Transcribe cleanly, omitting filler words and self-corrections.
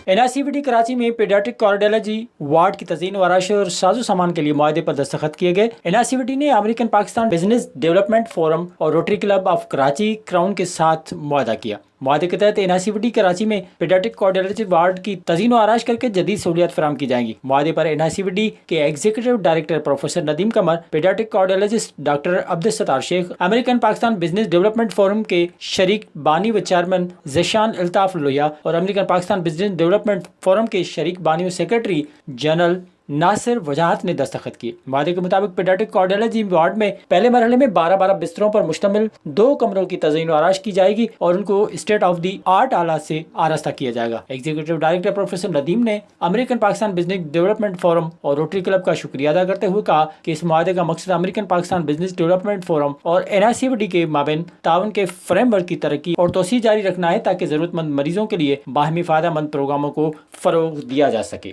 NICVT Karachi میں paediatric cardiology ward کی تزئین و آرائش اور ساز و سامان کے لیے معاہدے پر دستخط کیے گئے۔ NICVT نے American Pakistan Business Development Forum اور Rotary Club of Karachi Crown کے ساتھ معاہدہ کیا۔ معاہدے کے تحت NICVT کراچی میں پیڈیاٹرک کارڈیالوجی وارڈ کی تزئین و آرائش کر کے جدید سہولیات فراہم کی جائیں گی۔ معاہدے پر NICVT کے executive director professor Nadeem Qamar, paediatric cardiologist doctor Abdul Sattar Sheikh, American Pakistan Business Development Forum کے شریک بانی و چیئرمین ذیشان الطاف لوہیا اور American Pakistan Business Development Forum کے شریک بانی و سیکرٹری جنرل ناصر وجاہت نے دستخط کیے۔ معاہدے کے مطابق پیڈیاٹرک کارڈیالوجی وارڈ میں پہلے مرحلے میں 12 بستروں پر مشتمل 2 کمروں کی تزئین و آرائش کی جائے گی اور ان کو اسٹیٹ آف دی آرٹ آلات سے آراستہ کیا جائے گا۔ ایگزیکٹو ڈائریکٹر پروفیسر ندیم نے American Pakistan Business Development Forum اور روٹری کلب کا شکریہ ادا کرتے ہوئے کہا کہ اس معاہدے کا مقصد American Pakistan Business Development Forum اور NICVT کے مابین تعاون کے فریم ورک کی ترقی اور توسیع جاری رکھنا ہے تاکہ ضرورت مند مریضوں کے لیے باہمی فائدہ مند پروگراموں کو فروغ دیا جا سکے۔